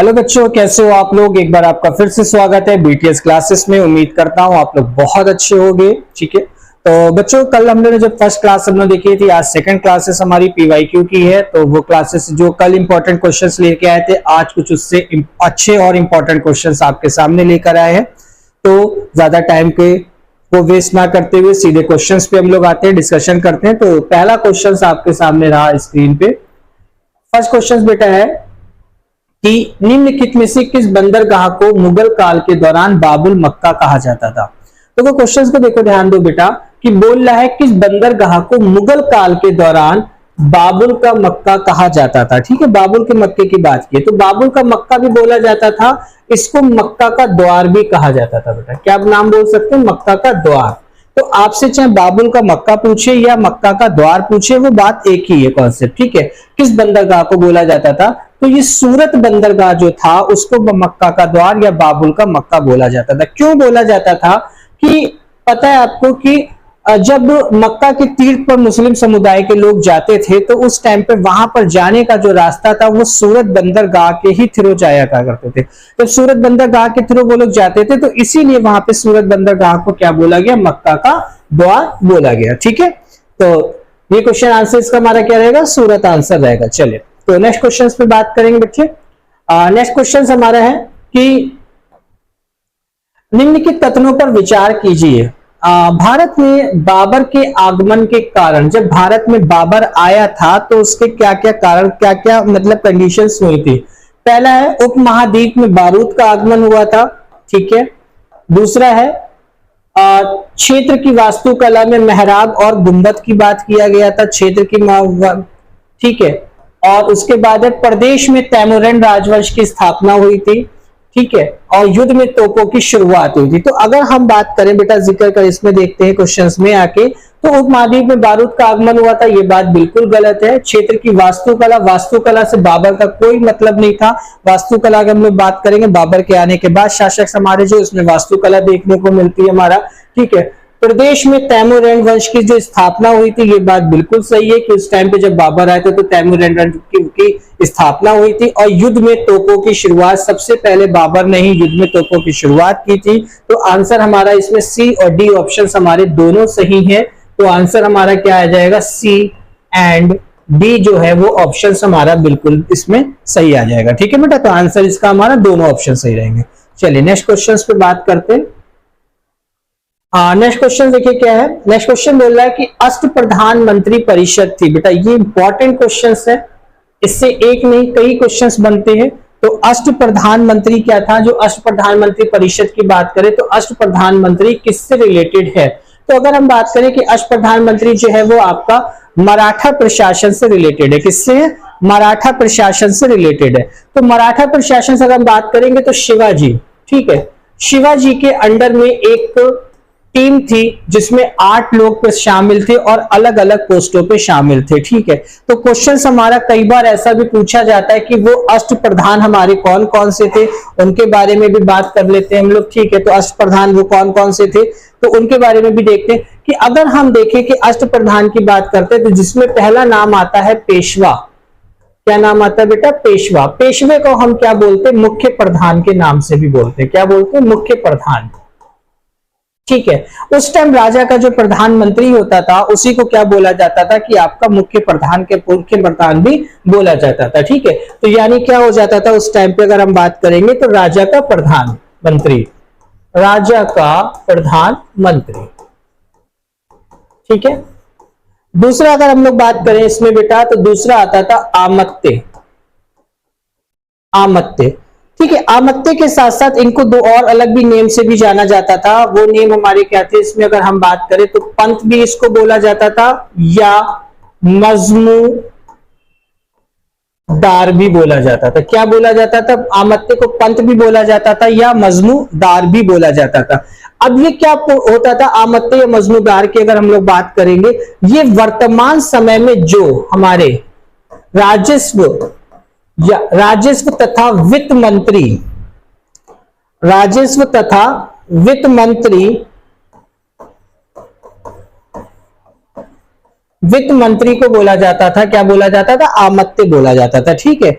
Hello बच्चों, कैसे हो आप लोग। एक बार आपका फिर से स्वागत है बीटीएस क्लासेस में। उम्मीद करता हूं आप लोग बहुत अच्छे होंगे। ठीक है, तो बच्चों कल हमने जब फर्स्ट क्लास हमने देखी थी, आज सेकंड क्लासेस हमारी पीवाईक्यू की है। तो वो क्लासेस जो कल इंपॉर्टेंट क्वेश्चंस लेके आए थे, आज कुछ उससे अच्छे और इंपॉर्टेंट क्वेश्चंस आपके सामने लेकर आए हैं। तो ज्यादा टाइम को वेस्ट ना करते हुए सीधे क्वेश्चंस पे हम लोग आते हैं, डिस्कशन करते हैं। तो पहला क्वेश्चन आपके सामने रहा स्क्रीन पे। फर्स्ट क्वेश्चन बेटा है कि निम्नलिखित में से किस बंदरगाह को मुगल काल के दौरान बाबुल मक्का कहा जाता था। तो वो क्वेश्चंस को देखो, ध्यान दो बेटा, कि बोल रहा है किस बंदरगाह को मुगल काल के दौरान बाबुल का मक्का कहा जाता था। ठीक है, बाबुल के मक्के की बात की, तो बाबुल का मक्का भी बोला जाता था, इसको मक्का का द्वार भी कहा जाता था। बेटा क्या नाम बोल सकते हैं, मक्का का द्वार। तो आपसे चाहे बाबुल का मक्का पूछे या मक्का का द्वार पूछे, वो बात एक ही है, कॉन्सेप्ट। ठीक है, किस बंदरगाह को बोला जाता था, तो ये सूरत बंदरगाह जो था उसको मक्का का द्वार या बाबुल का मक्का बोला जाता था। क्यों बोला जाता था कि पता है आपको कि जब मक्का के तीर्थ पर मुस्लिम समुदाय के लोग जाते थे, तो उस टाइम पे वहां पर जाने का जो रास्ता था वो सूरत बंदरगाह के ही थ्रू जाया करते थे। जब सूरत बंदरगाह के थ्रू वो लोग जाते थे, तो इसीलिए वहां पे सूरत बंदरगाह को क्या बोला गया, मक्का का द्वार बोला गया। ठीक है, तो ये क्वेश्चन आंसर इसका हमारा क्या रहेगा, सूरत आंसर रहेगा। चलिए, तो नेक्स्ट क्वेश्चन पे बात करेंगे बच्चे। नेक्स्ट क्वेश्चन हमारा है कि निम्नलिखित कथनों पर विचार कीजिए। भारत में बाबर के आगमन के कारण, जब भारत में बाबर आया था तो उसके क्या क्या कारण, क्या क्या मतलब कंडीशंस हुई थी। पहला है उपमहाद्वीप में बारूद का आगमन हुआ था। ठीक है, दूसरा है क्षेत्र की वास्तुकला में मेहराब और गुंबद की बात किया गया था, क्षेत्र की। ठीक है, और उसके बाद प्रदेश में तैमूरन राजवंश की स्थापना हुई थी। ठीक है, और युद्ध में तोपों की शुरुआत हुई थी। तो अगर हम बात करें बेटा, जिक्र कर इसमें देखते हैं क्वेश्चंस में आके, तो उपमहाद्वीप में बारूद का आगमन हुआ था, ये बात बिल्कुल गलत है। क्षेत्र की वास्तुकला, वास्तुकला से बाबर का कोई मतलब नहीं था। वास्तुकला की हम लोग बात करेंगे बाबर के आने के बाद शासक हमारे जो, इसमें वास्तुकला देखने को मिलती है हमारा। ठीक है, प्रदेश में तैमूरन वंश की जो स्थापना हुई थी, ये बात बिल्कुल सही है कि उस टाइम पे जब बाबर आए थे तो तैमूरन वंश की स्थापना हुई थी। और युद्ध में तोपों की शुरुआत सबसे पहले बाबर ने ही युद्ध में तोपों की शुरुआत की थी। तो आंसर हमारा इसमें सी और डी ऑप्शन हमारे दोनों सही है। तो आंसर हमारा क्या आ जाएगा, सी एंड डी जो है वो ऑप्शन हमारा बिल्कुल इसमें सही आ जाएगा। ठीक है बेटा, तो आंसर इसका हमारा दोनों ऑप्शन सही रहेंगे। चलिए नेक्स्ट क्वेश्चन पे बात करते हैं। नेक्स्ट क्वेश्चन देखिए क्या है। नेक्स्ट क्वेश्चन बोल रहा है कि अष्ट प्रधानमंत्री परिषद थी। बेटा ये इंपॉर्टेंट क्वेश्चन है, इससे एक नहीं कई क्वेश्चंस बनते हैं। तो अष्ट प्रधानमंत्री क्या था, जो अष्ट प्रधानमंत्री परिषद की बात करें तो अष्ट प्रधानमंत्री किससे रिलेटेड है। तो अगर हम बात करें कि अष्ट प्रधानमंत्री जो है वो आपका मराठा प्रशासन से रिलेटेड है। किससे है, मराठा प्रशासन से रिलेटेड है। तो मराठा प्रशासन से अगर हम बात करेंगे तो शिवाजी। ठीक है, शिवाजी के अंडर में एक टीम थी जिसमें 8 लोग शामिल थे और अलग अलग पोस्टों पे शामिल थे। ठीक है, तो क्वेश्चन हमारा कई बार ऐसा भी पूछा जाता है कि वो अष्ट प्रधान हमारे कौन कौन से थे, उनके बारे में भी बात कर लेते हैं हम लोग। ठीक है, तो अष्ट प्रधान वो कौन कौन से थे, तो उनके बारे में भी देखते हैं कि अगर हम देखें कि अष्ट प्रधान की बात करते हैं तो जिसमें पहला नाम आता है पेशवा। क्या नाम आता है बेटा, पेशवा। पेशवे को हम क्या बोलते हैं, मुख्य प्रधान के नाम से भी बोलते हैं। क्या बोलते हैं, मुख्य प्रधान। ठीक है, उस टाइम राजा का जो प्रधानमंत्री होता था उसी को क्या बोला जाता था कि आपका मुख्य प्रधान के मुख्य प्रधान भी बोला जाता था। ठीक है, तो यानी क्या हो जाता था उस टाइम पे, अगर हम बात करेंगे तो राजा का प्रधानमंत्री, राजा का प्रधानमंत्री। ठीक है, दूसरा अगर हम लोग बात करें इसमें बेटा, तो दूसरा आता था आमत्य। आमत्य, ठीक है, आमत्य के साथ साथ इनको दो और अलग भी नेम से भी जाना जाता था। वो नेम हमारे क्या थे, इसमें अगर हम बात करें तो पंत भी इसको बोला जाता था या मजमूदार भी बोला जाता था। क्या बोला जाता था, आमत्य को पंत भी बोला जाता था या मजमूदार भी बोला जाता था। अब ये क्या होता था, आमत्य या मजमूदार की अगर हम लोग बात करेंगे, ये वर्तमान समय में जो हमारे राजस्व तथा वित्त मंत्री, राजस्व तथा वित्त मंत्री, वित्त मंत्री को बोला जाता था, क्या बोला जाता था, आमत्य बोला जाता था। ठीक है,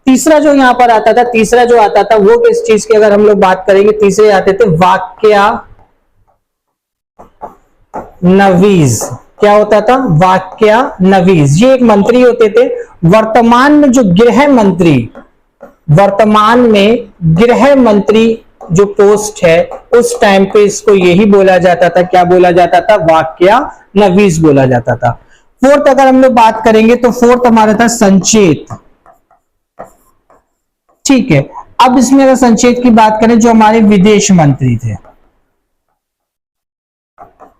तीसरा जो यहाँ पर आता था, तीसरा जो आता था वो किस चीज की अगर हम लोग बात करेंगे, तीसरे आते थे वाक्या नवीज। क्या होता था? वाक्या नवीज। ये एक मंत्री होते थे। वर्तमान में जो गृह मंत्री, वर्तमान में गृह मंत्री जो पोस्ट है, उस टाइम पे इसको यही बोला जाता था। क्या बोला जाता था? वाक्या नवीज बोला जाता था। फोर्थ अगर हम लोग बात करेंगे तो फोर्थ हमारा था संचेत। ठीक है, अब इसमें अगर संचेत की बात करें, जो हमारे विदेश मंत्री थे,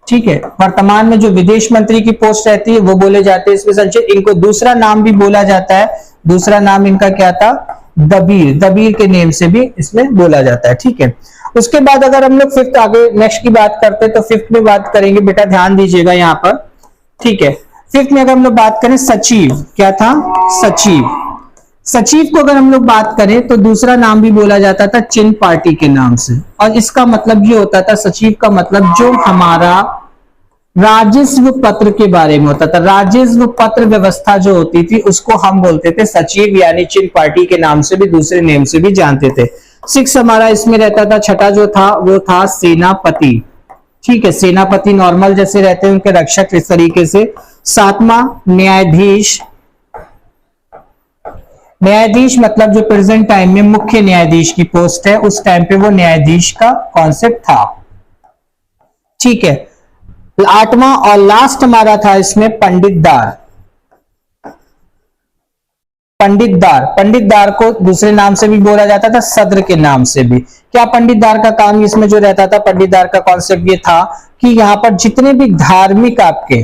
ठीक है, वर्तमान में जो विदेश मंत्री की पोस्ट रहती है वो बोले जाते हैं इसमें संचेत। इनको दूसरा नाम भी बोला जाता है, दूसरा नाम इनका क्या था? दबीर। दबीर के नेम से भी इसमें बोला जाता है। ठीक है, उसके बाद अगर हम लोग फिफ्थ आगे नेक्स्ट की बात करते हैं तो फिफ्थ में बात करेंगे, बेटा ध्यान दीजिएगा यहां पर। ठीक है, फिफ्थ में अगर हम लोग बात करें सचिव, क्या था? सचिव। सचिव को अगर हम लोग बात करें तो दूसरा नाम भी बोला जाता था चिन्ह पार्टी के नाम से, और इसका मतलब ये होता था, सचिव का मतलब जो हमारा राजस्व पत्र के बारे में होता था, राजस्व पत्र व्यवस्था जो होती थी उसको हम बोलते थे सचिव, यानी चिन्ह पार्टी के नाम से भी, दूसरे नेम से भी जानते थे। सिक्स हमारा इसमें रहता था, छठा जो था वो था सेनापति। ठीक है, सेनापति नॉर्मल जैसे रहते हैं उनके रक्षक इस तरीके से। सातवां न्यायाधीश। न्यायाधीश मतलब जो प्रेजेंट टाइम में मुख्य न्यायाधीश की पोस्ट है, उस टाइम पे वो न्यायाधीश का कॉन्सेप्ट था। ठीक है, आठवां और लास्ट हमारा था इसमें पंडितदार। पंडितदार, पंडितदार को दूसरे नाम से भी बोला जाता था, सद्र के नाम से भी। क्या पंडितदार का काम इसमें जो रहता था, पंडितदार का कॉन्सेप्ट ये था कि यहां पर जितने भी धार्मिक आपके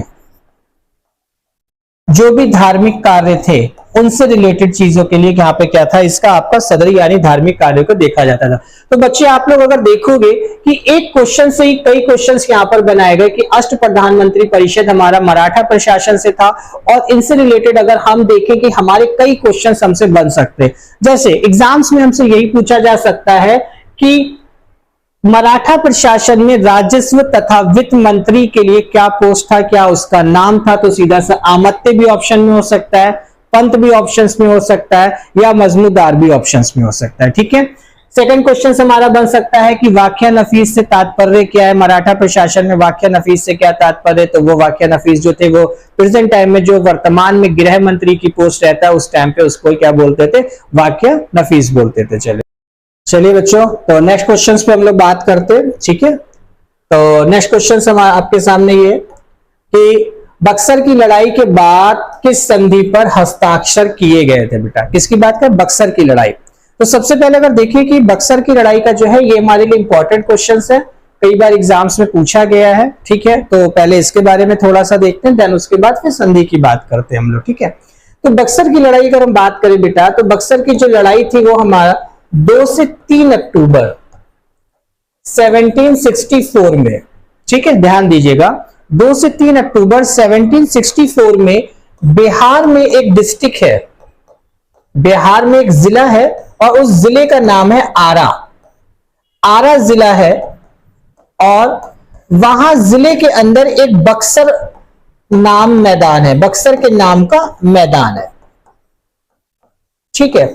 जो भी धार्मिक कार्य थे उनसे रिलेटेड चीजों के लिए यहाँ पे क्या था, इसका आपका सदर यानी धार्मिक कार्य को देखा जाता था। तो बच्चे आप लोग अगर देखोगे कि एक क्वेश्चन से ही कई क्वेश्चंस यहाँ पर बनाए गए कि अष्ट प्रधानमंत्री परिषद हमारा मराठा प्रशासन से था, और इनसे रिलेटेड अगर हम देखें कि हमारे कई क्वेश्चन हमसे बन सकते हैं। जैसे एग्जाम्स में हमसे यही पूछा जा सकता है कि मराठा प्रशासन में राजस्व तथा वित्त मंत्री के लिए क्या पोस्ट था, क्या उसका नाम था, तो सीधा सा आमत्य भी ऑप्शन में हो सकता है, पंत भी ऑप्शंस में हो सकता है, या मजमूदार भी ऑप्शंस में हो सकता है। ठीक है, सेकंड क्वेश्चन हमारा बन सकता है कि वाक्या नफीस से तात्पर्य क्या है, मराठा प्रशासन में वाक्या नफीस से क्या तात्पर्य, तो वो वाक्या नफीस जो थे वो प्रेजेंट टाइम में जो वर्तमान में गृह मंत्री की पोस्ट रहता है उस टाइम पे उसको क्या बोलते थे? वाक्या नफीस बोलते थे। चलिए बच्चों, तो नेक्स्ट क्वेश्चन पे हम लोग बात करते हैं। ठीक है, तो नेक्स्ट क्वेश्चन आपके सामने ये कि बक्सर की लड़ाई के बाद किस संधि पर हस्ताक्षर किए गए थे? बेटा किसकी बात करें? बक्सर की लड़ाई। तो सबसे पहले अगर देखिए कि बक्सर की लड़ाई का जो है ये हमारे लिए इंपॉर्टेंट क्वेश्चन है, कई बार एग्जाम्स में पूछा गया है। ठीक है, तो पहले इसके बारे में थोड़ा सा देखते हैं, देन उसके बाद फिर संधि की बात करते हैं हम लोग। ठीक है, तो बक्सर की लड़ाई अगर हम बात करें बेटा, तो बक्सर की जो लड़ाई थी वो हमारा 2 से 3 अक्टूबर 1764 में, ठीक है ध्यान दीजिएगा, 2 से 3 अक्टूबर 1764 में बिहार में एक डिस्ट्रिक्ट है, बिहार में एक जिला है और उस जिले का नाम है आरा। आरा जिला है और वहां जिले के अंदर एक बक्सर नाम मैदान है, बक्सर के नाम का मैदान है। ठीक है,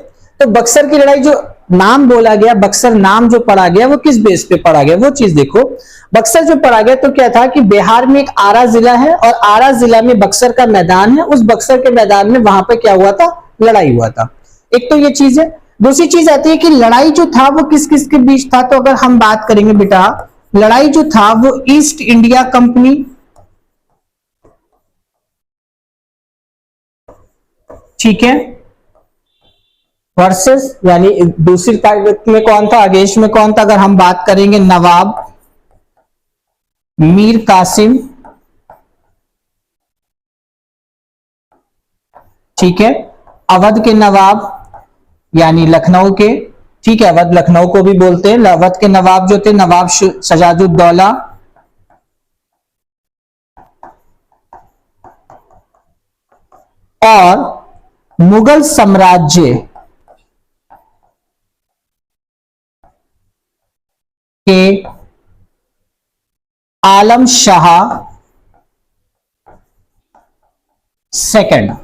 तो बक्सर की लड़ाई जो नाम बोला गया, बक्सर नाम जो पढ़ा गया वो किस बेस पे पढ़ा गया वो चीज देखो। बक्सर जो पढ़ा गया तो क्या था कि बिहार में एक आरा जिला है और आरा जिला में बक्सर का मैदान है, उस बक्सर के मैदान में वहां पे क्या हुआ था? लड़ाई हुआ था। एक तो ये चीज है। दूसरी चीज आती है कि लड़ाई जो था वो किस किस के बीच था, तो अगर हम बात करेंगे बेटा, लड़ाई जो था वो ईस्ट इंडिया कंपनी, ठीक है, वर्सेस यानी दूसरी तारीख में कौन था, अगेंस्ट में कौन था, अगर हम बात करेंगे नवाब मीर कासिम, ठीक है, अवध के नवाब यानी लखनऊ के, ठीक है, अवध लखनऊ को भी बोलते हैं, अवध के नवाब जो थे नवाब सजादुद्दौला, और मुगल साम्राज्य के आलम शाह सेकंड।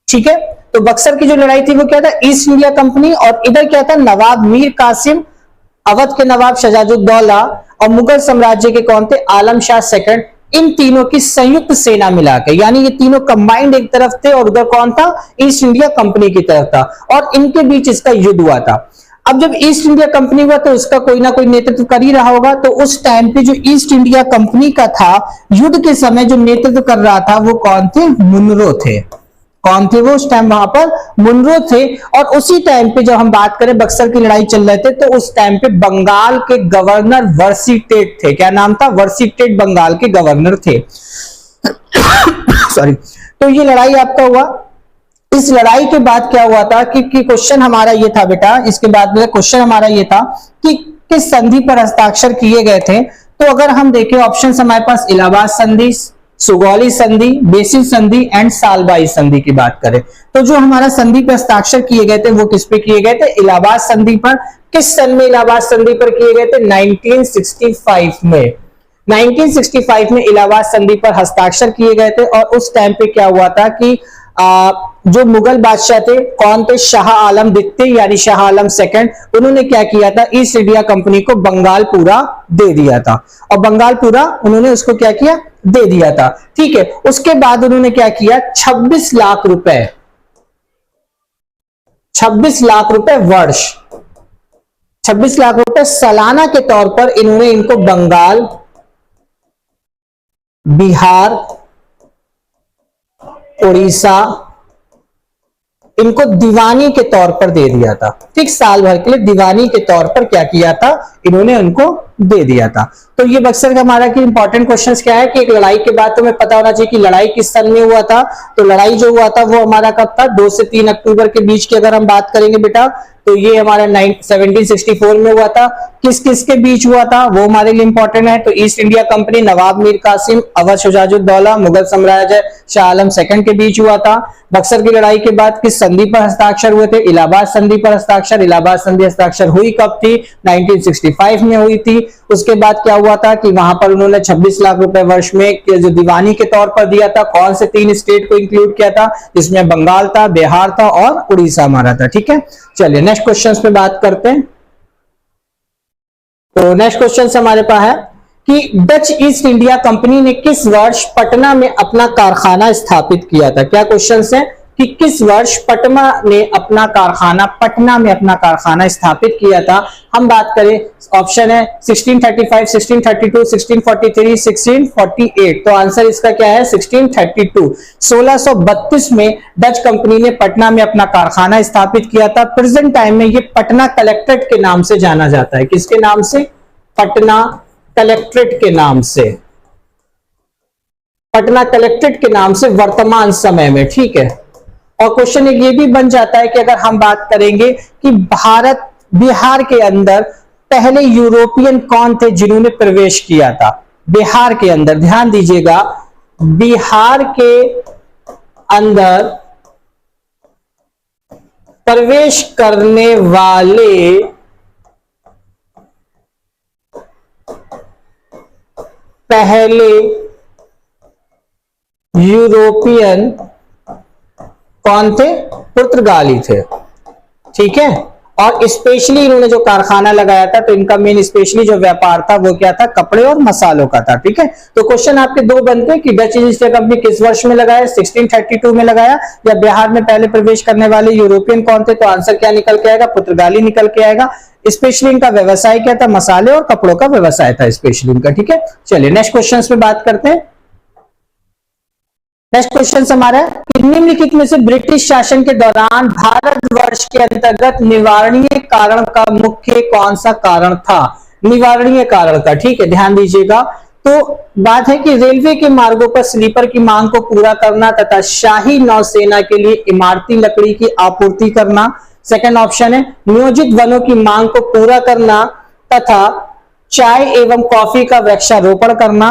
ठीक है, तो बक्सर की जो लड़ाई थी वो क्या था, ईस्ट इंडिया कंपनी, और इधर क्या था, नवाब मीर कासिम, अवध के नवाब शजाजुद्दौला और मुगल साम्राज्य के कौन थे, आलम शाह सेकंड, इन तीनों की संयुक्त सेना मिलाकर, यानी ये तीनों कंबाइंड एक तरफ थे और उधर कौन था, ईस्ट इंडिया कंपनी की तरफ था, और इनके बीच इसका युद्ध हुआ था। अब जब ईस्ट इंडिया कंपनी हुआ तो उसका कोई ना कोई नेतृत्व कर ही रहा होगा, तो उस टाइम पे जो ईस्ट इंडिया कंपनी का था, युद्ध के समय जो नेतृत्व कर रहा था वो कौन थे, मुनरो थे। कौन थे वो उस टाइम वहां पर, मुनरो थे। और उसी टाइम पे जब हम बात करें बक्सर की लड़ाई चल रहे थे, तो उस टाइम पे बंगाल के गवर्नर वर्सीटेट थे। क्या नाम था, वर्सीटेट बंगाल के गवर्नर थे। सॉरी। तो ये लड़ाई आपका हुआ। इस लड़ाई के बाद क्या हुआ था कि क्वेश्चन हमारा ये था बेटा, इसके बाद में क्वेश्चन हमारा ये था कि किस संधि पर हस्ताक्षर किए गए थे। तो अगर हम देखें ऑप्शन हमारे पास इलाहाबाद संधि, सुगौली संधि, बेसिल संधि एंड सालबाई संधि की बात करें, तो जो हमारा संधि पर हस्ताक्षर किए गए थे वो किस पे किए गए थे, इलाहाबाद संधि पर। किस सन में इलाहाबाद संधि पर किए गए थे, 1965 में। 1965 में इलाहाबाद संधि पर हस्ताक्षर किए गए थे। और उस टाइम पे क्या हुआ था कि जो मुगल बादशाह थे, कौन थे, शाह आलम द्वितीय यानी शाह आलम सेकंड, उन्होंने क्या किया था, ईस्ट इंडिया कंपनी को बंगाल पूरा दे दिया था। और बंगाल पूरा उन्होंने उसको क्या किया, दे दिया था। ठीक है। उसके बाद उन्होंने क्या किया, 26 लाख रुपए, 26 लाख रुपए वर्ष, 26 लाख रुपए सालाना के तौर पर इन्होंने इनको बंगाल, बिहार, उड़ीसा, इनको दीवानी के तौर पर दे दिया था। ठीक, साल भर के लिए दीवानी के तौर पर क्या किया था, इन्होंने उनको दे दिया था। तो ये बक्सर का हमारा कि इंपॉर्टेंट क्वेश्चंस क्या है कि एक लड़ाई के बाद तुम्हें पता होना चाहिए कि लड़ाई किस सन में हुआ था। तो लड़ाई जो हुआ था वो हमारा कब था, 2 से 3 अक्टूबर के बीच की अगर हम बात करेंगे बेटा, तो ये हमारा 1764 में हुआ था। किस किस के बीच हुआ था वो हमारे लिए इंपॉर्टेंट है। तो ईस्ट इंडिया कंपनी, नवाब मीर कासिम, अवध शुजाउद्दौला, मुगल साम्राज्य, शाह आलम सेकंड के बीच हुआ था। बक्सर की लड़ाई के बाद किस संधि पर हस्ताक्षर हुए थे, इलाहाबाद संधि पर हस्ताक्षर। इलाहाबाद संधि हस्ताक्षर हुई कब थी, 1965 में हुई थी। उसके बाद क्या हुआ था कि वहां पर उन्होंने 26 लाख रुपए वर्ष में जो दीवानी के तौर पर दिया था, कौन से 3 स्टेट को इंक्लूड किया था, जिसमें बंगाल था, बिहार था और उड़ीसा हमारा था। ठीक है, चलिए नेक्स्ट क्वेश्चन पे बात करते हैं। तो नेक्स्ट क्वेश्चन हमारे पास है कि डच ईस्ट इंडिया कंपनी ने किस वर्ष पटना में अपना कारखाना स्थापित किया था। क्या क्वेश्चन है कि किस वर्ष पटना ने अपना कारखाना, पटना में अपना कारखाना स्थापित किया था। हम बात करें, ऑप्शन है 1635, 1632, 1643, 1648। तो आंसर इसका क्या है, 1632। 1632 में डच कंपनी ने पटना में अपना कारखाना स्थापित किया था। प्रेजेंट टाइम में ये पटना कलेक्ट्रेट के नाम से जाना जाता है। किसके नाम से, पटना कलेक्ट्रेट के नाम से, पटना कलेक्ट्रेट के नाम से वर्तमान समय में। ठीक है। और क्वेश्चन एक ये भी बन जाता है कि अगर हम बात करेंगे कि भारत, बिहार के अंदर पहले यूरोपियन कौन थे जिन्होंने प्रवेश किया था। बिहार के अंदर ध्यान दीजिएगा, बिहार के अंदर प्रवेश करने वाले पहले यूरोपियन कौन थे, पुर्तगाली थे। ठीक है। और स्पेशली इन्होंने जो कारखाना लगाया था, तो इनका मेन स्पेशली जो व्यापार था वो क्या था, कपड़े और मसालों का था। ठीक है। तो क्वेश्चन आपके दो बनते हैं कि डच ईस्ट इंडिया कंपनी किस वर्ष में लगाया, 1632 में लगाया, या बिहार में पहले प्रवेश करने वाले यूरोपियन कौन थे। तो आंसर क्या निकल के आएगा, पुर्तगाली निकल के आएगा। स्पेशली इनका व्यवसाय क्या था, मसाले और कपड़ों का व्यवसाय था स्पेशली इनका। ठीक है। चलिए नेक्स्ट क्वेश्चन पे बात करते हैं। नेक्स्ट क्वेश्चन हमारा है कि निम्नलिखित में से ब्रिटिश शासन के दौरान भारतवर्ष के अंतर्गत निवारणीय कारण का मुख्य कौन सा कारण था, निवारणीय कारण का। ठीक है, ध्यान दीजिएगा। तो बात है कि रेलवे के मार्गों पर स्लीपर की मांग को पूरा करना तथा शाही नौसेना के लिए इमारती लकड़ी की आपूर्ति करना। सेकंड ऑप्शन है नियोजित वनों की मांग को पूरा करना तथा चाय एवं कॉफी का वृक्षारोपण करना।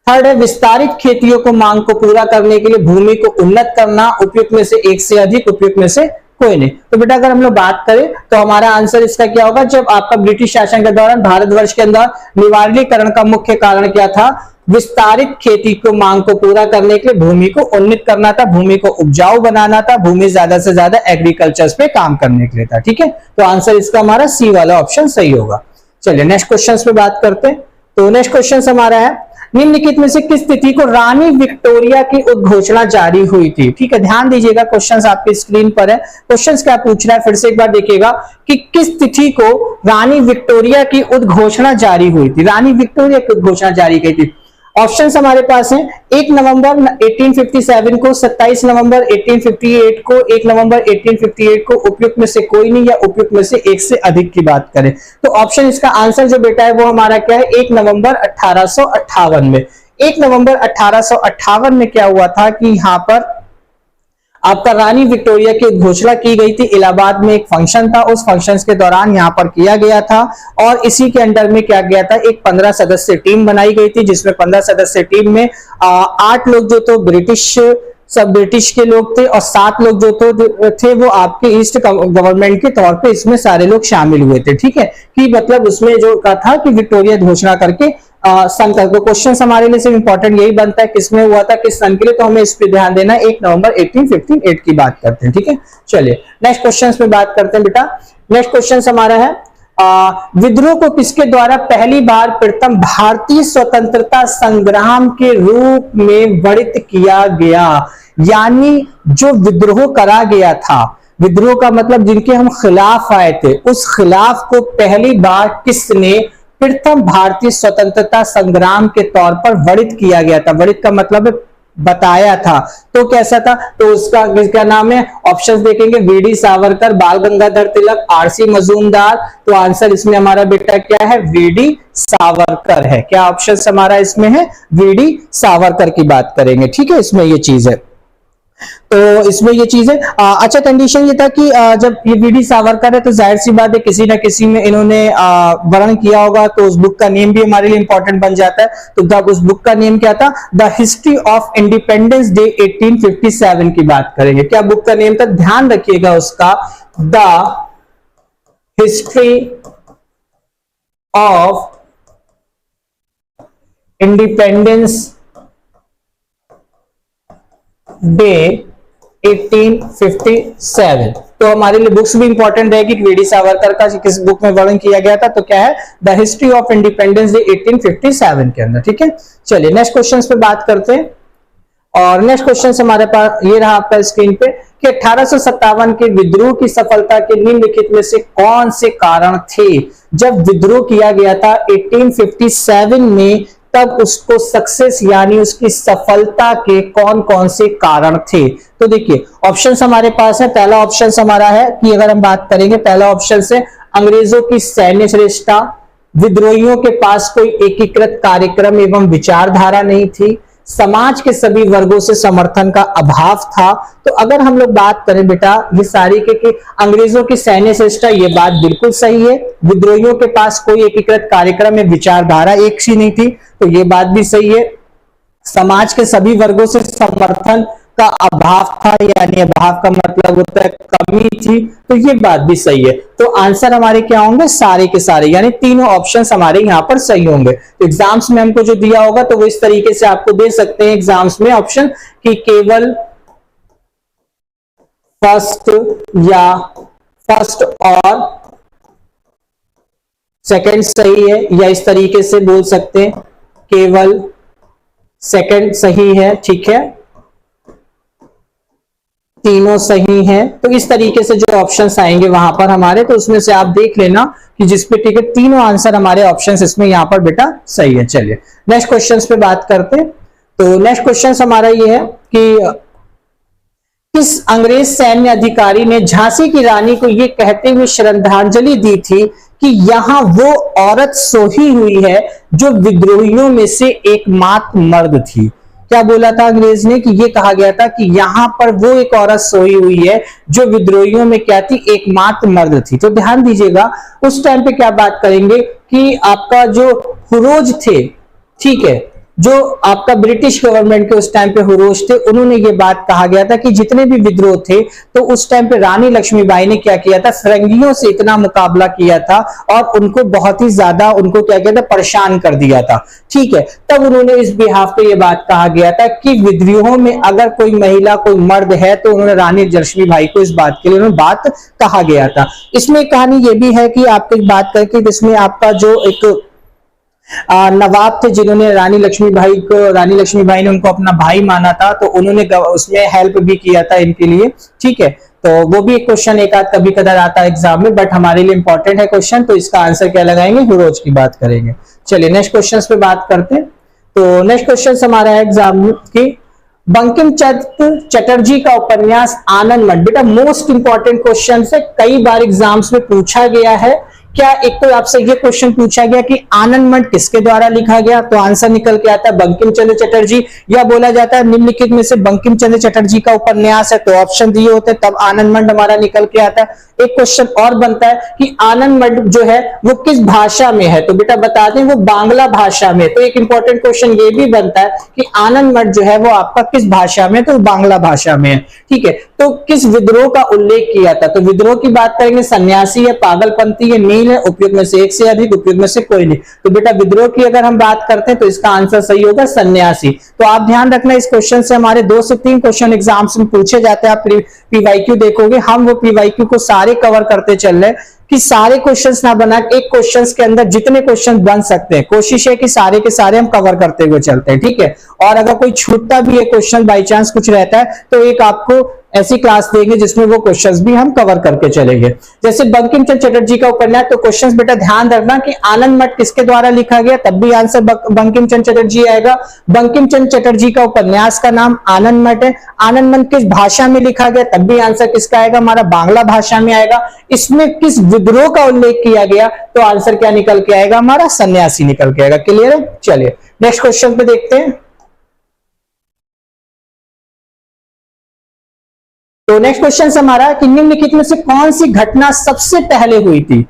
थर्ड है विस्तारित खेतियों को मांग को पूरा करने के लिए भूमि को उन्नत करना। उपयुक्त में से एक से अधिक, उपयुक्त में से कोई नहीं। तो बेटा अगर हम लोग बात करें तो हमारा आंसर इसका क्या होगा, जब आपका ब्रिटिश शासन के दौरान भारतवर्ष के अंदर निवारणीकरण का मुख्य कारण क्या था, विस्तारित खेती को मांग को पूरा करने के लिए भूमि को उन्नत करना था, भूमि को उपजाऊ बनाना था, भूमि ज्यादा से ज्यादा एग्रीकल्चर पे काम करने के लिए था। ठीक है, तो आंसर इसका हमारा सी वाला ऑप्शन सही होगा। चलिए नेक्स्ट क्वेश्चन पे बात करते हैं। तो नेक्स्ट क्वेश्चन हमारा है, निम्नलिखित में से किस तिथि को रानी विक्टोरिया की उद्घोषणा जारी हुई थी? ठीक है, ध्यान दीजिएगा, क्वेश्चंस आपकी स्क्रीन पर है। क्वेश्चंस क्या पूछ रहा है, फिर से एक बार देखिएगा कि किस तिथि को रानी विक्टोरिया की उद्घोषणा जारी हुई थी, रानी विक्टोरिया की उद्घोषणा जारी की थी। ऑप्शंस हमारे पास हैं 1 नवंबर 1857 को, 27 नवंबर 1858 को, 1 नवंबर 1858 को, उपयुक्त में से कोई नहीं, या उपयुक्त में से एक से अधिक की बात करें तो ऑप्शन इसका आंसर जो बेटा है वो हमारा क्या है, 1 नवंबर 1858 में। 1 नवंबर 1858 में क्या हुआ था कि यहां पर आपका रानी विक्टोरिया की घोषणा की गई थी। इलाहाबाद में एक फंक्शन था, उस फंक्शन के दौरान यहां पर किया गया था और इसी के अंडर में क्या गया था, एक 15 सदस्य टीम बनाई गई थी, जिसमें 15 सदस्य टीम में 8 लोग जो तो ब्रिटिश के लोग थे और 7 लोग जो तो थे वो आपके ईस्ट गवर्नमेंट के तौर पे इसमें सारे लोग शामिल हुए थे। ठीक है, कि मतलब उसमें जो कहा था कि विक्टोरिया घोषणा करके सन का, तो क्वेश्चन हमारे लिए सिर्फ इंपॉर्टेंट यही बनता है किसमें हुआ था, किस सन के लिए, तो हमें इस पे ध्यान देना है। 1 नवंबर 1858 की बात करते हैं। ठीक है, चलिए नेक्स्ट क्वेश्चन पे बात करते हैं बेटा। नेक्स्ट क्वेश्चन हमारा है, विद्रोह को किसके द्वारा पहली बार प्रथम भारतीय स्वतंत्रता संग्राम के रूप में वर्णित किया गया? यानी जो विद्रोह करा गया था, विद्रोह का मतलब जिनके हम खिलाफ आए थे, उस खिलाफ को पहली बार किसने प्रथम भारतीय स्वतंत्रता संग्राम के तौर पर वर्णित किया गया था? वर्णित का मतलब बताया था, तो कैसा था, तो उसका किसका नाम है, ऑप्शंस देखेंगे, वीडी सावरकर, बाल गंगाधर तिलक, आरसी मजूमदार। तो आंसर इसमें हमारा बेटा क्या है, वीडी सावरकर है। क्या ऑप्शन हमारा इसमें है, वीडी सावरकर की बात करेंगे। ठीक है, इसमें ये चीज है, तो इसमें ये चीज है। अच्छा, कंडीशन ये था कि जब ये वीडी सावरकर है तो जाहिर सी बात है किसी ना किसी में इन्होंने वर्णन किया होगा, तो उस बुक का नेम भी हमारे लिए इंपॉर्टेंट बन जाता है। तो जब उस बुक का नेम क्या था, the history of independence day 1857 की बात करेंगे। क्या बुक का नेम था, ध्यान रखिएगा उसका, the history of independence day 1857। तो हमारे लिए बुक्स भी इंपॉर्टेंट रहेगी कि वीडी सावरकर का किस बुक में वर्णन किया गया था, तो क्या है, the history of independence day 1857 के अंदर। ठीक है, चलिए नेक्स्ट क्वेश्चन पे बात करते हैं। और नेक्स्ट क्वेश्चन हमारे पास ये रहा आपका स्क्रीन पे कि 1857 के विद्रोह की सफलता के निम्नलिखित में से कौन से कारण थे? जब विद्रोह किया गया था 1857 में, तब उसको सक्सेस यानी उसकी सफलता के कौन कौन से कारण थे? तो देखिए ऑप्शंस हमारे पास है। पहला ऑप्शन हमारा है कि अगर हम बात करेंगे, पहला ऑप्शन से अंग्रेजों की सैन्य श्रेष्ठता, विद्रोहियों के पास कोई एकीकृत कार्यक्रम एवं विचारधारा नहीं थी, समाज के सभी वर्गों से समर्थन का अभाव था। तो अगर हम लोग बात करें बेटा ये सारी के अंग्रेजों की सैन्य श्रेष्ठता, ये बात बिल्कुल सही है। विद्रोहियों के पास कोई एकीकृत कार्यक्रम में विचारधारा एक सी नहीं थी, तो ये बात भी सही है। समाज के सभी वर्गों से समर्थन का अभाव था, यानी अभाव का मतलब होता है कमी थी, तो ये बात भी सही है। तो आंसर हमारे क्या होंगे, सारे के सारे, यानी तीनों ऑप्शंस हमारे यहाँ पर सही होंगे। तो एग्जाम्स में हमको जो दिया होगा तो वो इस तरीके से आपको दे सकते हैं एग्जाम्स में ऑप्शन कि केवल फर्स्ट या फर्स्ट और सेकंड सही है, या इस तरीके से बोल सकते हैं केवल सेकंड सही है। ठीक है, तीनों सही हैं। तो इस तरीके से जो ऑप्शंस आएंगे वहां पर हमारे, तो उसमें से आप देख लेना कि जिसपे ठीक है तीनों आंसर हमारे ऑप्शंस इसमें यहां पर बेटा सही है। चलिए नेक्स्ट क्वेश्चंस पे बात करते हैं। तो नेक्स्ट क्वेश्चन हमारा ये है कि किस अंग्रेज सैन्य अधिकारी ने झांसी की रानी को यह कहते हुए श्रद्धांजलि दी थी कि यहां वो औरत सोई हुई है जो विद्रोहियों में से एकमात्र मर्द थी? क्या बोला था अंग्रेज ने कि ये कहा गया था कि यहां पर वो एक औरत सोई हुई है जो विद्रोहियों में क्या थी, एकमात्र मर्द थी। तो ध्यान दीजिएगा उस टाइम पे क्या बात करेंगे कि आपका जो हुरोज थे, ठीक है, जो आपका ब्रिटिश गवर्नमेंट के उस टाइम पे हुरोज थे, उन्होंने ये बात कहा गया था कि जितने भी विद्रोह थे तो उस टाइम पे रानी लक्ष्मीबाई ने क्या किया था, फिरंगियों से इतना मुकाबला किया था और उनको बहुत ही ज्यादा उनको क्या किया था, परेशान कर दिया था। ठीक है, तब उन्होंने इस बिहाफ पे ये बात कहा गया था कि विद्रोहों में अगर कोई महिला कोई मर्द है तो उन्होंने रानी लक्ष्मीबाई को इस बात के लिए उन्होंने बात कहा गया था। इसमें कहानी ये भी है कि आपकी बात करके इसमें आपका जो एक नवाब थे जिन्होंने रानी लक्ष्मीबाई ने उनको अपना भाई माना था, तो उन्होंने उसमें हेल्प भी किया था इनके लिए। ठीक है, तो वो भी एक क्वेश्चन एक आध कभी कदार आता है एग्जाम में, बट हमारे लिए इंपॉर्टेंट है क्वेश्चन, तो इसका आंसर क्या लगाएंगे, हुरोज की बात करेंगे। चलिए नेक्स्ट क्वेश्चन पे बात करते हैं। तो नेक्स्ट क्वेश्चन हमारा है एग्जाम में कि बंकिम चंद्र चटर्जी का उपन्यास आनंद मठ, बेटा मोस्ट इंपॉर्टेंट क्वेश्चन है, कई बार एग्जाम्स में पूछा गया है। क्या एक तो आपसे ये क्वेश्चन पूछा गया कि आनंद मठ किसके द्वारा लिखा गया, तो आंसर निकल के आता है बंकिम चंद्र चटर्जी, या बोला जाता है निम्नलिखित में से बंकिम चंद्र चटर्जी का उपन्यास है, तो ऑप्शन दिए होते हैं तब आनंद मठ हमारा निकल के आता है। एक क्वेश्चन और बनता है कि आनंद मठ जो है वो किस भाषा में है, तो बेटा बता दें वो बांग्ला भाषा में। तो एक इंपॉर्टेंट क्वेश्चन ये भी बनता है कि आनंद मठ जो है वो आपका किस भाषा में, तो बांग्ला भाषा में है। ठीक है, तो किस विद्रोह का उल्लेख किया था, तो विद्रोह की बात करेंगे, सन्यासी है, पागलपंथी है, नील है, उपयुक्त में से एक से अधिक, उपयुक्त में से कोई नहीं। तो बेटा विद्रोह की अगर हम बात करते हैं तो इसका आंसर सही होगा सन्यासी। तो आप ध्यान रखना इस क्वेश्चन से हमारे 2 से 3 क्वेश्चन एग्जाम्स में पूछे जाते हैं। आप पीवाईक्यू देखोगे, हम वो पीवाईक्यू को सारे कवर करते चल रहे हैं कि सारे क्वेश्चंस ना बना, एक क्वेश्चंस के अंदर जितने क्वेश्चन बन सकते हैं कोशिश है कि सारे के सारे हम कवर करते हुए चलते हैं। ठीक है, और अगर कोई छूटता भी है क्वेश्चन, बाई चांस कुछ रहता है, तो एक आपको ऐसी क्लास देंगे जिसमें वो क्वेश्चंस भी हम कवर करके चलेंगे। जैसे बंकिम चंद्र चटर्जी का उपन्यास, तो क्वेश्चंस बेटा ध्यान रखना कि आनंद मठ किसके द्वारा लिखा गया, तब भी आंसर बंकिम चंद्र चटर्जी आएगा। बंकिम चंद्र चटर्जी का उपन्यास का नाम आनंद मठ है। आनंद मठ किस भाषा में लिखा गया, तब भी आंसर किसका आएगा, हमारा बांग्ला भाषा में आएगा। इसमें किस विद्रोह का उल्लेख किया गया, तो आंसर क्या निकल के आएगा, हमारा सन्यासी निकल के आएगा। क्लियर है, चलिए नेक्स्ट क्वेश्चन पे देखते हैं। तो नेक्स्ट क्वेश्चन हमारा कि निम्नलिखित में से कौन सी घटना सबसे पहले हुई थी।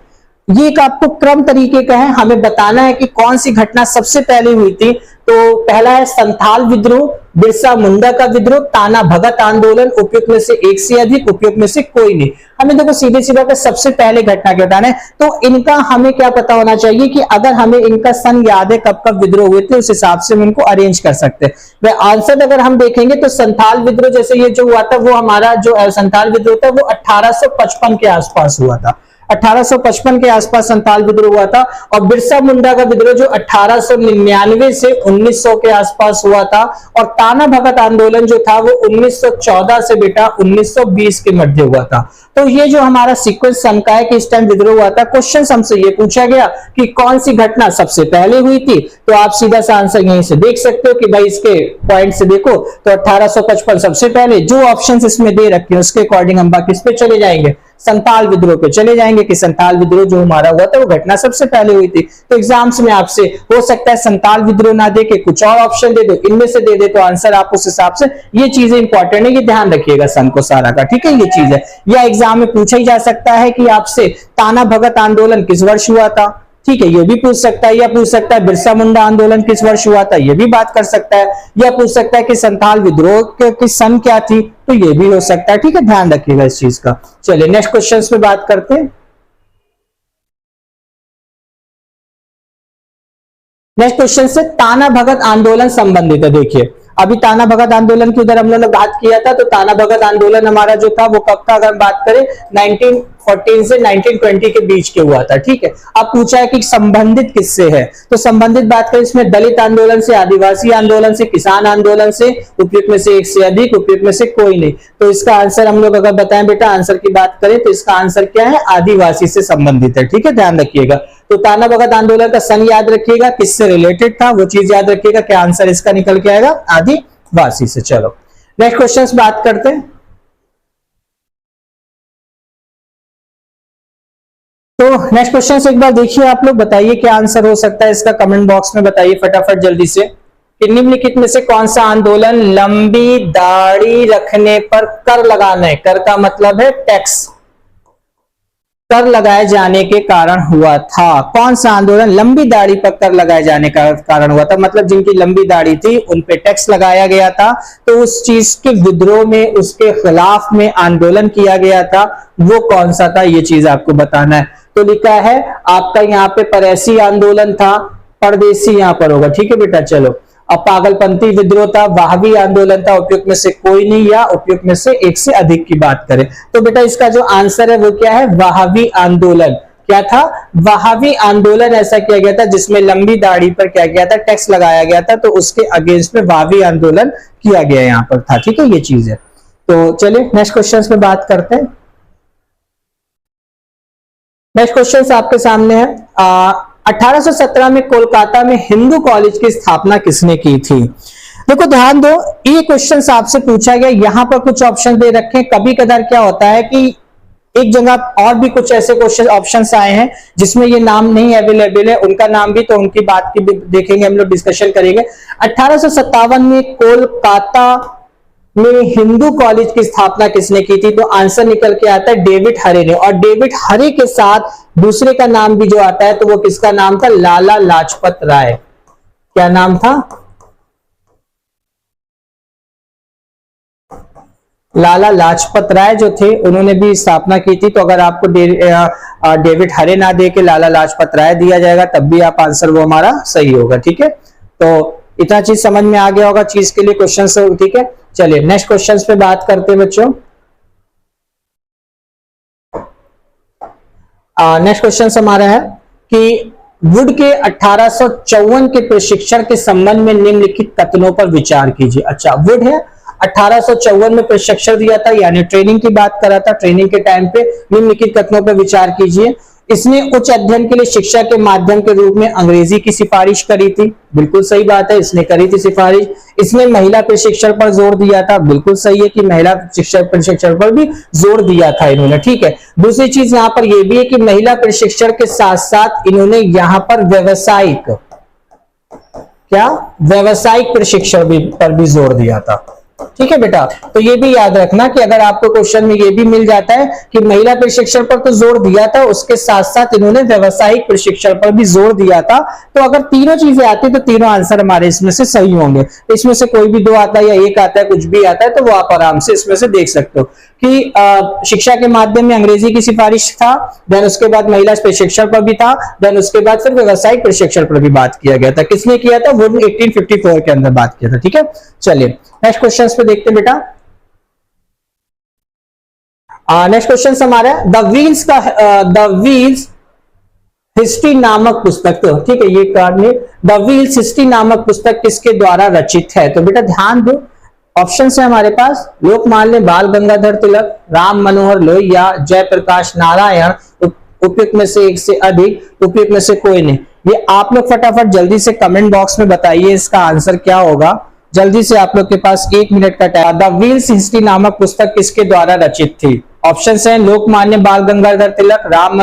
ये एक आपको क्रम तरीके का है, हमें बताना है कि कौन सी घटना सबसे पहले हुई थी। तो पहला है संथाल विद्रोह, बिरसा मुंडा का विद्रोह, ताना भगत आंदोलन, उपयुक्त में से एक से अधिक, उपयुक्त में से कोई नहीं। हमें देखो सीधे सीधा पे सबसे पहले घटना क्या बताना है, तो इनका हमें क्या पता होना चाहिए कि अगर हमें इनका सन याद है कब कब विद्रोह हुए थे, उस हिसाब से हम इनको अरेंज कर सकते हैं। वह आंसर अगर हम देखेंगे तो संथाल विद्रोह जैसे ये जो हुआ था, वो हमारा जो संथाल विद्रोह था वो 1855 के आसपास हुआ था। 1855 के आसपास संथाल विद्रोह हुआ था। और बिरसा मुंडा का विद्रोह जो 1899 से 1900 के आसपास हुआ था। और ताना भगत आंदोलन जो था वो 1914 से बेटा 1920 के मध्य हुआ था। तो ये जो हमारा सीक्वेंस सन का है कि इस टाइम विद्रोह हुआ था। क्वेश्चन हमसे ये पूछा गया कि कौन सी घटना सबसे पहले हुई थी, तो आप सीधा सा आंसर यहीं से देख सकते हो कि भाई इसके पॉइंट से देखो तो 1855 सबसे पहले। जो ऑप्शंस इसमें दे रखे हैं उसके अकॉर्डिंग हम किस पे चले जाएंगे, संथाल विद्रोह पे चले जाएंगे कि संथाल विद्रोह जो हमारा हुआ था वो घटना सबसे पहले हुई थी। तो एग्जाम्स में आपसे हो सकता है संथाल विद्रोह ना दे के कुछ और ऑप्शन दे दो, इनमें से दे दे तो आंसर आप उस हिसाब से, ये चीजें इंपॉर्टेंट है, ये ध्यान रखिएगा सन को सारा का, ठीक है ये चीज है। या एग्जाम में पूछा ही जा सकता है कि आपसे ताना भगत आंदोलन किस वर्ष हुआ था, ठीक है ये भी पूछ सकता है। या पूछ सकता है बिरसा मुंडा आंदोलन किस वर्ष हुआ था, ये भी बात कर सकता है। या पूछ सकता है कि संथाल विद्रोह की सन क्या थी, तो ये भी हो सकता है, ठीक है ध्यान रखिएगा इस चीज का। चलिए नेक्स्ट क्वेश्चन पे बात करते हैं। नेक्स्ट क्वेश्चन से ताना भगत आंदोलन संबंधित है। देखिए अभी ताना भगत आंदोलन की उधर हम लोगों ने बात किया था, तो ताना भगत आंदोलन हमारा जो था वो कब था, अगर बात करें 1914 से 1920 के बीच के हुआ था, ठीक है। अब पूछा है कि संबंधित किससे है, तो संबंधित बात करें इसमें दलित आंदोलन से, आदिवासी आंदोलन से, किसान आंदोलन से, उपयुक्त में से एक से अधिक, उपयुक्त में से कोई नहीं। तो इसका आंसर हम लोग अगर बताएं बेटा आंसर की बात करें तो इसका आंसर क्या है, आदिवासी से संबंधित है, ठीक है ध्यान रखिएगा। तो ताना भगत आंदोलन का सन याद रखिएगा, किससे रिलेटेड था वो चीज याद रखिएगा, क्या आंसर इसका निकल के आएगा, आदिवासी से। चलो नेक्स्ट क्वेश्चन बात करते हैं। तो नेक्स्ट क्वेश्चन एक बार देखिए आप लोग, बताइए क्या आंसर हो सकता है इसका, कमेंट बॉक्स में बताइए फटाफट जल्दी से कि निम्नलिखित में से कौन सा आंदोलन लंबी दाढ़ी रखने पर कर लगाना है, कर का मतलब है टैक्स, कर लगाए जाने के कारण हुआ था? कौन सा आंदोलन? लंबी दाढ़ी पर कर लगाए जाने का कारण हुआ था, मतलब जिनकी लंबी दाढ़ी थी उन पे टैक्स लगाया गया था, तो उस चीज के विद्रोह में, उसके खिलाफ में आंदोलन किया गया था, वो कौन सा था, ये चीज आपको बताना है। तो लिखा है आपका यहाँ पे परदेसी आंदोलन था, परदेसी यहां पर होगा, ठीक है बेटा। चलो, अब पागलपंथी विद्रोह था, वाहवी आंदोलन था, उपयुक्त में से कोई नहीं, या उपयुक्त में से एक से अधिक की बात करें तो बेटा इसका जो आंसर है वो क्या है? वाहवी आंदोलन। क्या था? वाहवी आंदोलन ऐसा किया गया था जिसमें लंबी दाढ़ी पर क्या किया था? टैक्स लगाया गया था, तो उसके अगेंस्ट में वाहवी आंदोलन किया गया यहां पर था, ठीक है, ये चीज है। तो चलिए नेक्स्ट क्वेश्चन पे बात करते हैं। नेक्स्ट क्वेश्चन आपके सामने है, 1817 में कोलकाता में हिंदू कॉलेज की स्थापना किसने की थी? देखो ध्यान दो, ये क्वेश्चन आपसे पूछा गया, यहां पर कुछ ऑप्शन दे रखे हैं। कभी कदार क्या होता है कि एक जगह और भी कुछ ऐसे क्वेश्चन ऑप्शंस आए हैं जिसमें ये नाम नहीं अवेलेबल है, उनका नाम भी, तो उनकी बात की भी देखेंगे, हम लोग डिस्कशन करेंगे। 1857 में कोलकाता में हिंदू कॉलेज की स्थापना किसने की थी? तो आंसर निकल के आता है डेविड हरे ने, और डेविड हरे के साथ दूसरे का नाम भी जो आता है तो वो किसका नाम था? लाला लाजपत राय। क्या नाम था? लाला लाजपत राय जो थे उन्होंने भी स्थापना की थी। तो अगर आपको डेविड हरे ना दे के लाला लाजपत राय दिया जाएगा तब भी आप आंसर वो हमारा सही होगा, ठीक है। तो इतना चीज समझ में आ गया होगा चीज के लिए क्वेश्चन से, ठीक है। चलिए नेक्स्ट क्वेश्चन पे बात करते हैं बच्चों। नेक्स्ट क्वेश्चन हमारा है कि वुड के 1854 के प्रशिक्षण के संबंध में निम्नलिखित कथनों पर विचार कीजिए। अच्छा, वुड है 1854 में प्रशिक्षण दिया था, यानी ट्रेनिंग की बात करा था, ट्रेनिंग के टाइम पे निम्नलिखित कथनों पर विचार कीजिए। इसने उच्च अध्ययन के लिए शिक्षा के माध्यम के रूप में अंग्रेजी की सिफारिश करी थी, बिल्कुल सही बात है, इसने करी थी सिफारिश। इसने महिला प्रशिक्षण पर जोर दिया था, बिल्कुल सही है कि महिला शिक्षक प्रशिक्षण पर भी जोर दिया था इन्होंने, ठीक है। दूसरी चीज यहाँ पर यह भी है कि महिला प्रशिक्षण के साथ साथ इन्होंने यहाँ पर व्यावसायिक प्रशिक्षण पर भी जोर दिया था, ठीक है बेटा। तो ये भी याद रखना कि अगर आपको क्वेश्चन में ये भी मिल जाता है कि महिला प्रशिक्षण पर तो जोर दिया था, उसके साथ साथ इन्होंने व्यावसायिक प्रशिक्षण पर भी जोर दिया था, तो अगर तीनों चीजें आती तो तीनों आंसर हमारे इसमें से सही होंगे। इसमें से कोई भी दो आता है या एक आता है, कुछ भी आता है, तो वो आप आराम से इसमें से देख सकते हो कि शिक्षा के माध्यम में अंग्रेजी की सिफारिश था, देन उसके बाद महिला प्रशिक्षण पर भी था, देन उसके बाद फिर व्यावसायिक प्रशिक्षण पर भी बात किया गया था। किसने किया था? वो 1854 के अंदर बात किया था, ठीक है। चलिए नेक्स्ट क्वेश्चन पे देखते हैं बेटा। नेक्स्ट क्वेश्चन हमारा द व्हील्स हिस्ट्री नामक पुस्तक, तो ठीक है, ये कार्ड में द व्हील्स हिस्ट्री नामक पुस्तक किसके द्वारा रचित है? तो बेटा ध्यान दो, ऑप्शन है हमारे पास लोकमान्य बाल गंगाधर तिलक, राम मनोहर लोहिया, जयप्रकाश नारायण, उपयुक्त में से एक से अधिक, उपयुक्त में से कोई नहीं। ये आप लोग फटाफट जल्दी से कमेंट बॉक्स में बताइए इसका आंसर क्या होगा। जल्दी से, आप लोग के पास 1 मिनट का टाइम। द व्हील्स हिस्ट्री नामक पुस्तक किसके द्वारा रचित थी? ऑप्शन है लोकमान्य बाल गंगाधर तिलक, राम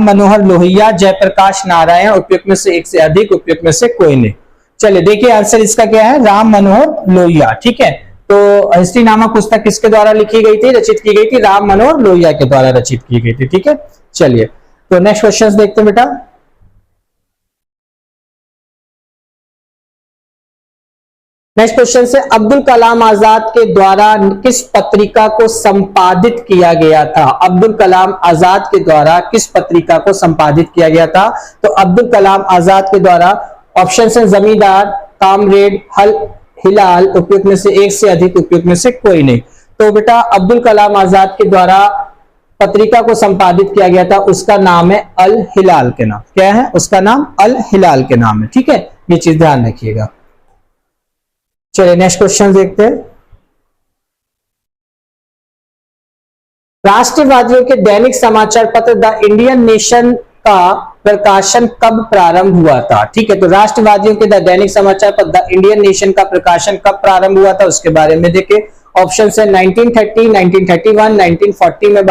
मनोहर लोहिया, जयप्रकाश नारायण, उपयुक्त में से एक से अधिक, उपयुक्त में से कोई नहीं। चलिए देखिए आंसर इसका क्या है, राम मनोहर लोहिया, ठीक है। तो हिस्ट्री नामक पुस्तक किसके द्वारा लिखी गई थी, रचित की गई थी? राम मनोहर लोहिया के द्वारा रचित की गई थी, ठीक है। चलिए तो नेक्स्ट क्वेश्चन देखते हैं बेटा। नेक्स्ट क्वेश्चन से अब्दुल कलाम आजाद के द्वारा किस पत्रिका को संपादित किया गया था? अब्दुल कलाम आजाद के द्वारा किस पत्रिका को संपादित किया गया था? तो अब्दुल कलाम आजाद के द्वारा ऑप्शन है जमींदार, कामरेड, हिलाल, उपयुक्त में से एक से अधिक, उपयुक्त में से कोई नहीं। तो बेटा अब्दुल कलाम आजाद के द्वारा पत्रिका को संपादित किया गया था, उसका नाम है अल हिलाल के नाम। क्या है उसका नाम? अल हिलाल के नाम है, ठीक है, ये चीज ध्यान रखिएगा। चलिए नेक्स्ट क्वेश्चन देखते हैं। राष्ट्रवादियों के दैनिक समाचार पत्र द इंडियन नेशन का प्रकाशन कब प्रारंभ हुआ था? ठीक है, तो राष्ट्रवादियों के दैनिक समाचार पत्र द इंडियन नेशन का प्रकाशन कब प्रारंभ हुआ था उसके बारे में देखिए। ऑप्शन है 1930, 1931, 1940 में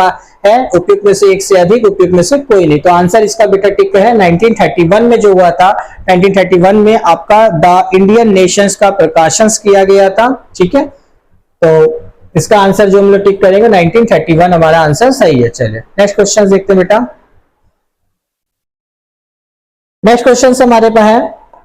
है, उपयुक्त में से एक से अधिक, उपयुक्त में से कोई नहीं। तो आंसर इसका बेटा टिक है 1931 में जो हुआ था, 1931 में आपका द इंडियन नेशंस का प्रकाशन किया गया था, ठीक है। तो इसका आंसर जो हम लोग टिक करेंगे 1931 हमारा आंसर सही है। चलिए नेक्स्ट क्वेश्चन देखते हैं बेटा। नेक्स्ट क्वेश्चन हमारे पास है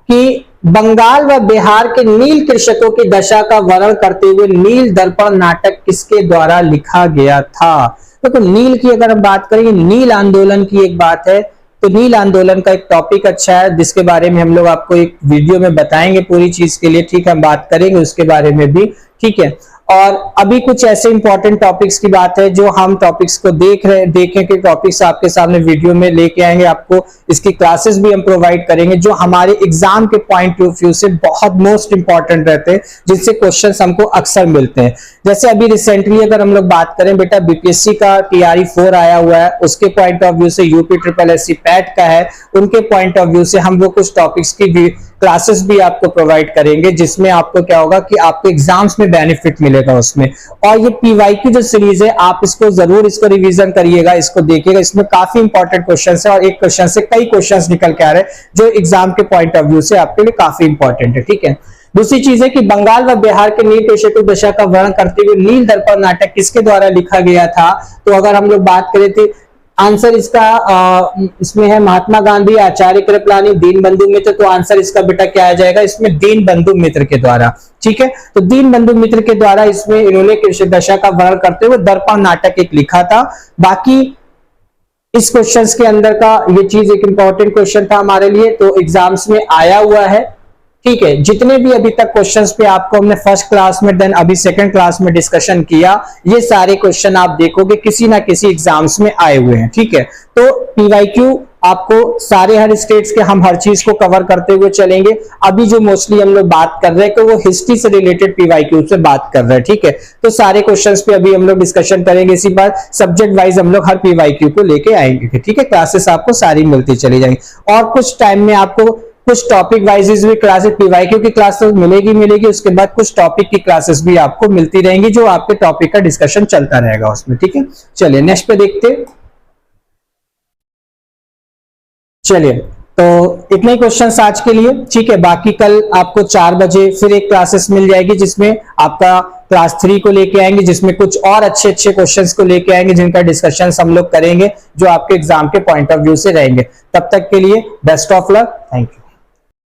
कि बंगाल व बिहार के नील कृषकों की दशा का वर्णन करते हुए नील दर्पण नाटक किसके द्वारा लिखा गया था? तो नील की अगर हम बात करें, नील आंदोलन की एक बात है, तो नील आंदोलन का एक टॉपिक अच्छा है जिसके बारे में हम लोग आपको एक वीडियो में बताएंगे पूरी चीज के लिए, ठीक है, हम बात करेंगे उसके बारे में भी, ठीक है। और अभी कुछ ऐसे इंपॉर्टेंट टॉपिक्स की बात है जो हम टॉपिक्स को देखें कि टॉपिक्स आपके सामने वीडियो में लेके आएंगे, आपको इसकी क्लासेस भी हम प्रोवाइड करेंगे जो हमारे एग्जाम के पॉइंट ऑफ व्यू से बहुत मोस्ट इंपॉर्टेंट रहते हैं, जिनसे क्वेश्चंस हमको अक्सर मिलते हैं। जैसे अभी रिसेंटली अगर हम लोग बात करें बेटा, बीपीएससी का टीआरई 4 आया हुआ है, उसके पॉइंट ऑफ व्यू से यूपी ट्रिपल एससी पैट का है, उनके पॉइंट ऑफ व्यू से हम लोग कुछ टॉपिक्स की क्लासेस भी आपको प्रोवाइड करेंगे, जिसमें आपको क्या होगा कि आपको एग्जाम्स में बेनिफिट मिलेगा उसमें। और ये पीवाईक्यू जो सीरीज है, आप इसको जरूर इसको रिवीजन करिएगा, इसको देखिएगा, इसमें काफी इंपॉर्टेंट क्वेश्चंस है और एक क्वेश्चन से कई क्वेश्चंस निकल के आ रहे हैं जो एग्जाम के पॉइंट ऑफ व्यू से आपके लिए काफी इंपॉर्टेंट है, ठीक है। दूसरी चीज है कि बंगाल व बिहार के नील कृषकों की दशा का वर्णन करते हुए नील दर्पण नाटक किसके द्वारा लिखा गया था? तो अगर हम लोग बात करें थे आंसर इसका इसमें है महात्मा गांधी, आचार्य कृपलानी, दीनबंधु मित्र, तो आंसर इसका बेटा क्या आ जाएगा? इसमें दीनबंधु मित्र के द्वारा, ठीक है। तो दीनबंधु मित्र के द्वारा इसमें इन्होंने कृषि दशा का वर्णन करते हुए दर्पण नाटक एक लिखा था। बाकी इस क्वेश्चंस के अंदर का ये चीज एक इंपॉर्टेंट क्वेश्चन था हमारे लिए, तो एग्जाम्स में आया हुआ है, ठीक है। जितने भी अभी तक क्वेश्चंस पे आपको हमने फर्स्ट क्लास में देन अभी सेकंड क्लास में डिस्कशन किया, ये सारे क्वेश्चन आप देखोगे किसी ना किसी एग्जाम्स में आए हुए हैं, ठीक है। तो पीवाईक्यू आपको सारे हर स्टेट्स के हम हर चीज को कवर करते हुए चलेंगे। अभी जो मोस्टली हम लोग बात कर रहे हैं कि वो हिस्ट्री से रिलेटेड पीवाईक्यू से बात कर रहे हैं, ठीक है। तो सारे क्वेश्चंस पे अभी हम लोग डिस्कशन करेंगे, इसी बार सब्जेक्ट वाइज हम लोग हर पीवाईक्यू को लेके आएंगे, ठीक है। क्लासेस आपको सारी मिलती चली जाएंगी और कुछ टाइम में आपको कुछ टॉपिक वाइज भी क्लासेस पीवाईक्यू की क्लासेस मिलेगी, उसके बाद कुछ टॉपिक की क्लासेस भी आपको मिलती रहेंगी जो आपके टॉपिक का डिस्कशन चलता रहेगा उसमें, ठीक है। चलिए नेक्स्ट पे देखते। चलिए तो इतने ही क्वेश्चंस आज के लिए, ठीक है। बाकी कल आपको 4 बजे फिर एक क्लासेस मिल जाएगी जिसमें आपका क्लास 3 को लेके आएंगे, जिसमें कुछ और अच्छे अच्छे क्वेश्चंस को लेके आएंगे जिनका डिस्कशन हम लोग करेंगे जो आपके एग्जाम के पॉइंट ऑफ व्यू से रहेंगे। तब तक के लिए best of luck, thank you.